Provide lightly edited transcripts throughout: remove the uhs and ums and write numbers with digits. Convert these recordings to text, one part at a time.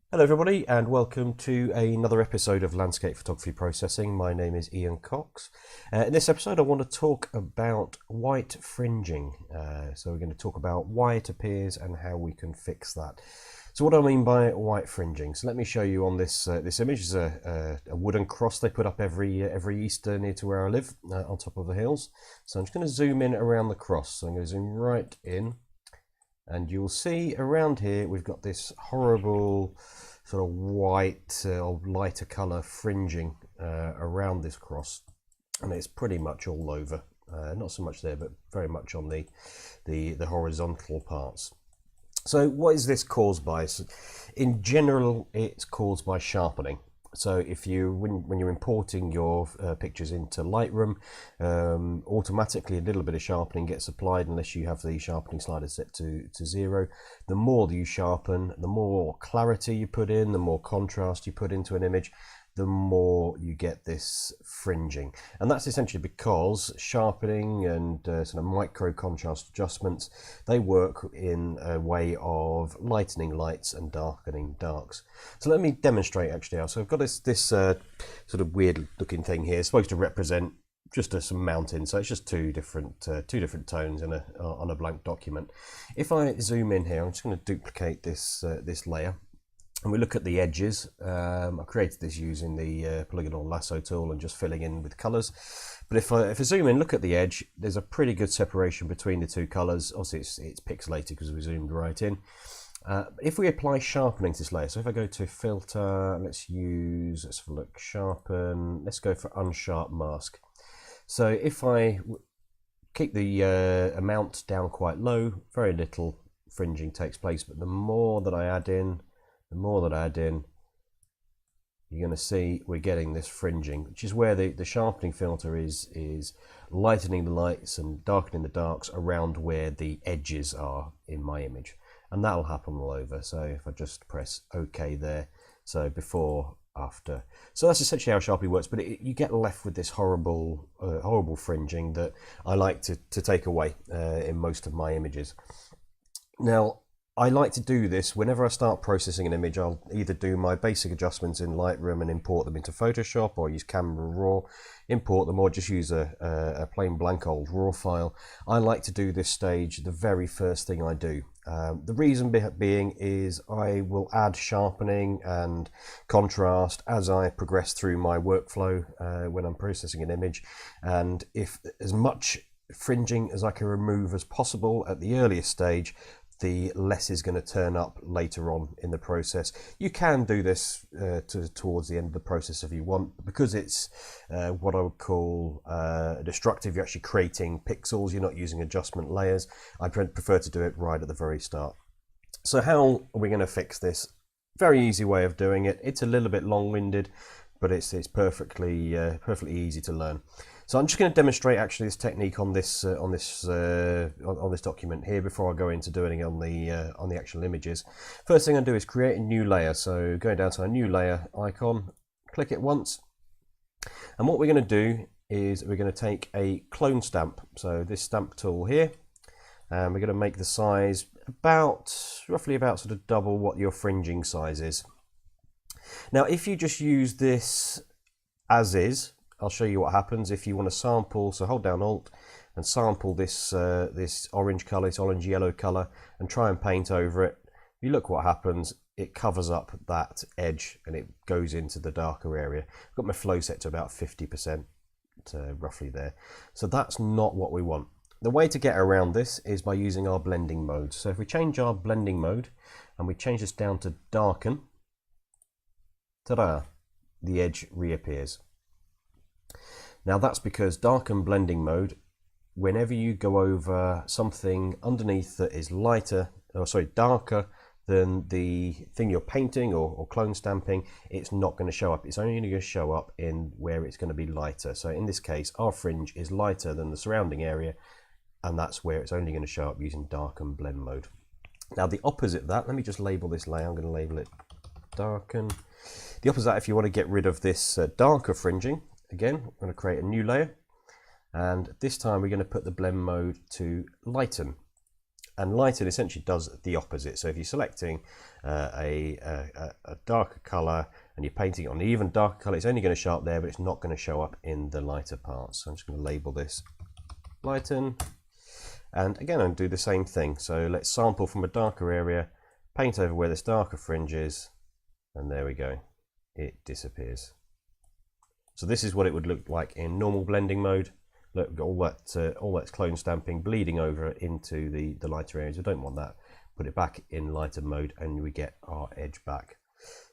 Hello everybody and welcome to another episode of Landscape Photography Processing. My name is Ian Cox. In this episode I want to talk about white fringing. So we're going to talk about why it appears and how we can fix that. So what do I mean by white fringing? So let me show you on this this image. Is a wooden cross they put up every Easter near to where I live on top of the hills. So I'm just going to zoom in around the cross. So I'm going to zoom right in. And you'll see around here we've got this horrible sort of white or lighter colour fringing around this cross, and it's pretty much all over. Not so much there, but very much on the horizontal parts. So what is this caused by? So in general, it's caused by sharpening. So if when you're importing your pictures into Lightroom, automatically a little bit of sharpening gets applied unless you have the sharpening slider set to 0. The more that you sharpen, the more clarity you put in, the more contrast you put into an image, the more you get this fringing. And that's essentially because sharpening and sort of micro contrast adjustments, they work in a way of lightening lights and darkening darks. So let me demonstrate actually. So I've got this sort of weird looking thing here. It's supposed to represent just some mountains, so it's just two different tones in on a blank document. If I zoom in here, I'm just going to duplicate this this layer. And we look at the edges. I created this using the polygonal lasso tool and just filling in with colours. But if I zoom in, look at the edge, there's a pretty good separation between the two colours. Obviously it's pixelated because we zoomed right in. If we apply sharpening to this layer, so if I go to filter, let's have a look, sharpen, let's go for unsharp mask. So if I keep the amount down quite low, very little fringing takes place, but the more that I add in, you're going to see we're getting this fringing, which is where the sharpening filter is lightening the lights and darkening the darks around where the edges are in my image. And that'll happen all over. So if I just press OK there, so before, after. So that's essentially how sharpening works, but you get left with this horrible fringing that I like to take away in most of my images. Now, I like to do this whenever I start processing an image. I'll either do my basic adjustments in Lightroom and import them into Photoshop, or use Camera Raw, import them, or just use a plain blank old RAW file. I like to do this stage the very first thing I do. The reason being is I will add sharpening and contrast as I progress through my workflow when I'm processing an image, and if as much fringing as I can remove as possible at the earliest stage, the less is going to turn up later on in the process. You can do this towards the end of the process if you want, because it's what I would call destructive. You're actually creating pixels, you're not using adjustment layers. I prefer to do it right at the very start. So how are we going to fix this? Very easy way of doing it. It's a little bit long-winded, but it's perfectly easy to learn. So I'm just going to demonstrate actually this technique on this document here before I go into doing it on the actual images. First thing I do is create a new layer. So going down to our new layer icon, click it once, and what we're going to do is we're going to take a clone stamp. So this stamp tool here, and we're going to make the size roughly about sort of double what your fringing size is. Now, if you just use this as is, I'll show you what happens if you want to sample. So hold down Alt and sample this this orange color, this orange yellow color, and try and paint over it. You look what happens. It covers up that edge and it goes into the darker area. I've got my flow set to about 50%, roughly there. So that's not what we want. The way to get around this is by using our blending mode. So if we change our blending mode and we change this down to darken, ta-da, the edge reappears. Now that's because darken blending mode, whenever you go over something underneath that is darker than the thing you're painting or clone stamping, it's not going to show up. It's only going to show up in where it's going to be lighter. So in this case, our fringe is lighter than the surrounding area, and that's where it's only going to show up using darken blend mode. Now the opposite of that, let me just label this layer. I'm going to label it darken. The opposite of that, if you want to get rid of this darker fringing, again, I'm going to create a new layer, and this time we're going to put the blend mode to lighten. And lighten essentially does the opposite. So if you're selecting a darker colour and you're painting it on an even darker colour, it's only going to show up there, but it's not going to show up in the lighter parts. So I'm just going to label this lighten. And again, I'm going to do the same thing. So let's sample from a darker area, paint over where this darker fringe is, and there we go. It disappears. So this is what it would look like in normal blending mode. Look, all that's clone stamping bleeding over into the lighter areas. We don't want that. Put it back in lighter mode and we get our edge back.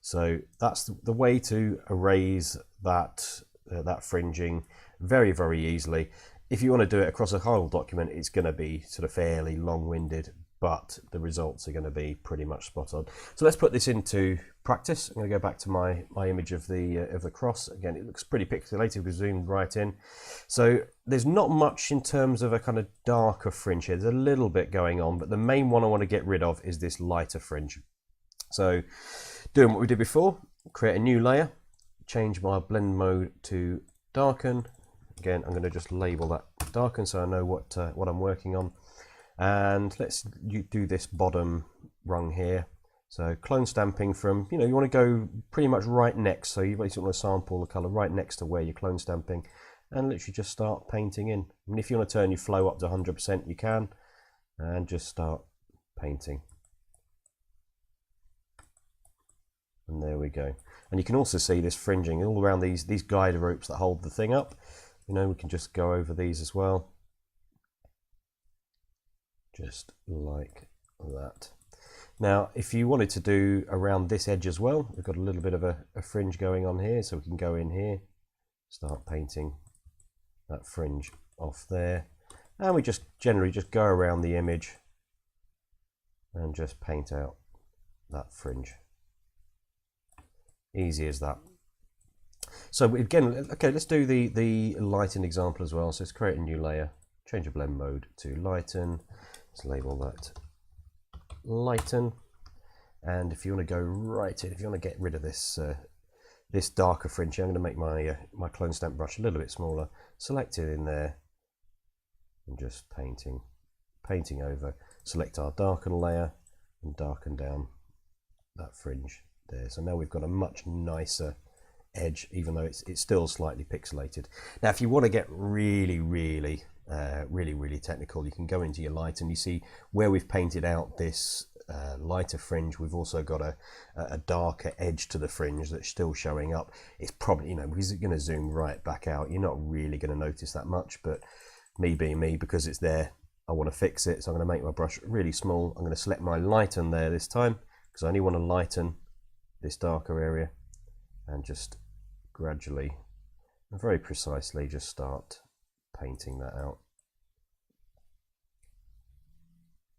So that's the way to erase that fringing very, very easily. If you want to do it across a whole document, it's going to be sort of fairly long-winded, but the results are going to be pretty much spot on. So let's put this into practice. I'm going to go back to my image of the cross. Again, it looks pretty pixelated. We zoomed right in. So there's not much in terms of a kind of darker fringe here. There's a little bit going on, but the main one I want to get rid of is this lighter fringe. So doing what we did before, create a new layer, change my blend mode to darken. Again, I'm going to just label that darken so I know what I'm working on. And let's do this bottom rung here. So clone stamping from, you want to go pretty much right next. So you basically want to sample the color right next to where you're clone stamping and literally just start painting in. I mean, if you want to turn your flow up to 100%, you can, and just start painting. And there we go. And you can also see this fringing all around these guide ropes that hold the thing up. We can just go over these as well. Just like that. Now, if you wanted to do around this edge as well, we've got a little bit of a fringe going on here, so we can go in here, start painting that fringe off there, and we just generally just go around the image and just paint out that fringe. Easy as that. So again, okay, let's do the lighten example as well. So let's create a new layer, change the blend mode to lighten. Let's label that lighten. And if you want to go right in, if you want to get rid of this this darker fringe, I'm going to make my my clone stamp brush a little bit smaller. Select it in there and just painting over. Select our darken layer and darken down that fringe there. So now we've got a much nicer edge, even though it's still slightly pixelated. Now, if you want to get really technical, you can go into your light and you see where we've painted out this lighter fringe. We've also got a darker edge to the fringe that's still showing up. It's probably, because it's going to zoom right back out, you're not really going to notice that much, but me being me, because it's there, I want to fix it. So I'm going to make my brush really small. I'm going to select my lighten there this time, because I only want to lighten this darker area, and just gradually and very precisely just start painting that out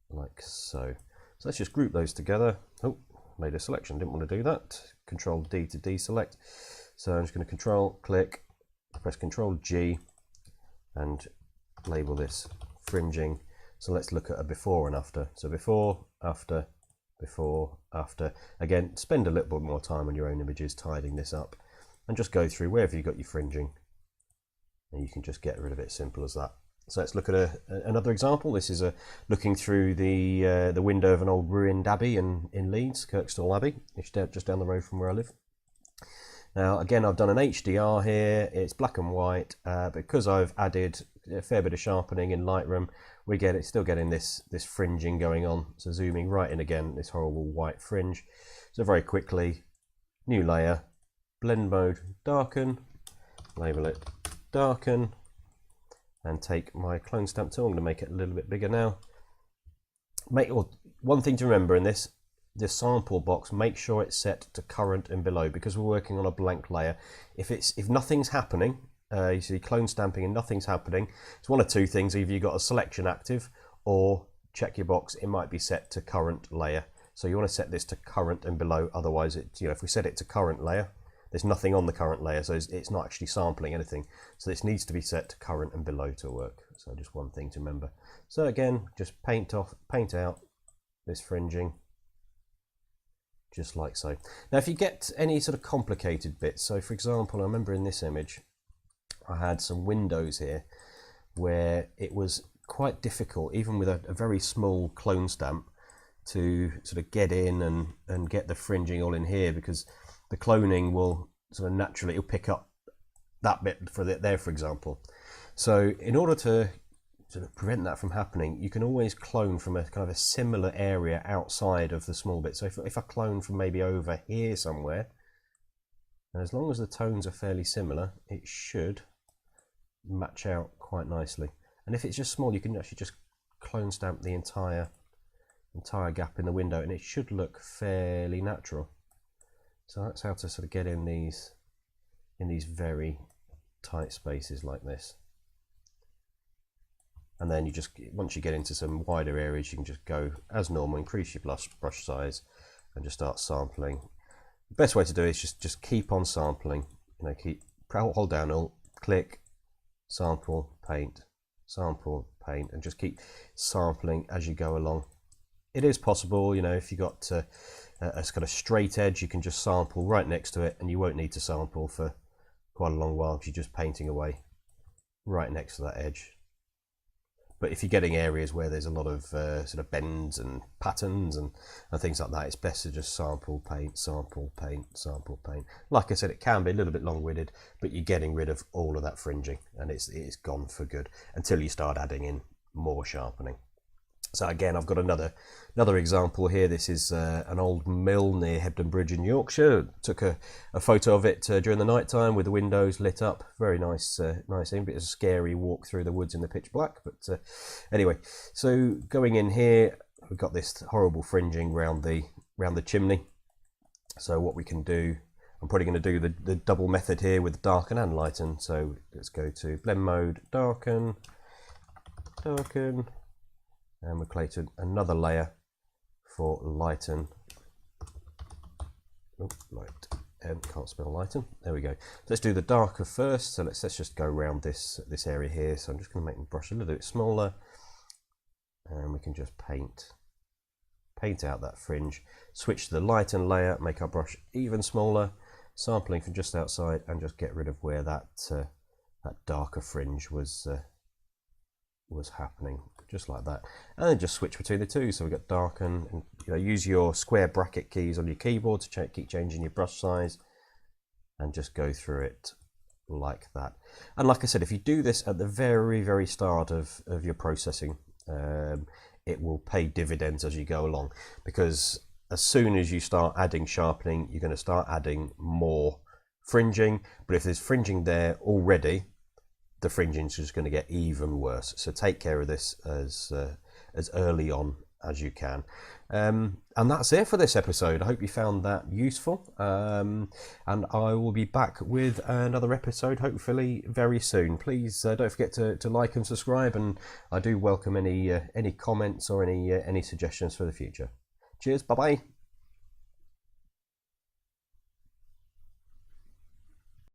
like so. So let's just group those together. Oh, made a selection, didn't want to do that. Control D to deselect. So I'm just going to control click, press Control G and label this fringing. So let's look at a before and after. So before, after, before, after. Again, spend a little bit more time on your own images tidying this up, and just go through wherever you've got your fringing, and you can just get rid of it. Simple as that. So let's look at another example. This is looking through the window of an old ruined abbey in Leeds, Kirkstall Abbey, just down the road from where I live. Now again, I've done an HDR here. It's black and white, because I've added a fair bit of sharpening in Lightroom. Still getting this fringing going on. So zooming right in again, this horrible white fringe. So very quickly, new layer, blend mode, darken, label it darken, and take my clone stamp tool. I'm going to make it a little bit bigger now. One thing to remember in this sample box, make sure it's set to current and below, because we're working on a blank layer. If nothing's happening, you see clone stamping and nothing's happening, it's one of two things. Either you've got a selection active, or check your box, it might be set to current layer. So you want to set this to current and below, otherwise if we set it to current layer, there's nothing on the current layer, so it's not actually sampling anything. So this needs to be set to current and below to work. So just one thing to remember. So again, just paint out this fringing, just like so. Now if you get any sort of complicated bits, so for example, I remember in this image, I had some windows here where it was quite difficult, even with a very small clone stamp, to sort of get in and get the fringing all in here, because the cloning will sort of naturally, it'll pick up that bit there, for example. So in order to sort of prevent that from happening, you can always clone from a kind of a similar area outside of the small bit. So if I clone from maybe over here somewhere, and as long as the tones are fairly similar, it should match out quite nicely. And if it's just small, you can actually just clone stamp the entire gap in the window, and it should look fairly natural. So that's how to sort of get in these very tight spaces like this. And then you just, once you get into some wider areas, you can just go as normal, increase your brush size, and just start sampling. The best way to do it is just keep on sampling. You know, hold down Alt, click, sample, paint, and just keep sampling as you go along. It is possible, you know, if you got a kind of straight edge, you can just sample right next to it, and you won't need to sample for quite a long while because you're just painting away right next to that edge. But if you're getting areas where there's a lot of sort of bends and patterns and things like that, it's best to just sample, paint, sample, paint, sample, paint. Like I said, it can be a little bit long-winded, but you're getting rid of all of that fringing, and it's gone for good until you start adding in more sharpening. So again, I've got another example here. This is an old mill near Hebden Bridge in Yorkshire. Took a photo of it during the night time with the windows lit up. Very nice, nice thing. Bit of a scary walk through the woods in the pitch black. But anyway, so going in here, we've got this horrible fringing round the chimney. So what we can do, I'm probably going to do the double method here with darken and lighten. So let's go to blend mode, darken. And we'll create another layer for lighten. Oh, can't spell lighten. There we go. Let's do the darker first. So let's just go around this area here. So I'm just going to make the brush a little bit smaller, and we can just paint out that fringe. Switch to the lighten layer, make our brush even smaller, sampling from just outside, and just get rid of where that darker fringe was happening, just like that. And then just switch between the two. So we've got darken, and you know, use your square bracket keys on your keyboard to keep changing your brush size, and just go through it like that. And like I said, if you do this at the very, very start of your processing, it will pay dividends as you go along, because as soon as you start adding sharpening, you're going to start adding more fringing. But if there's fringing there already, the fringing is just going to get even worse. So take care of this as early on as you can. And that's it for this episode. I hope you found that useful. And I will be back with another episode, hopefully very soon. Please don't forget to like and subscribe, and I do welcome any comments or any suggestions for the future. Cheers, bye bye.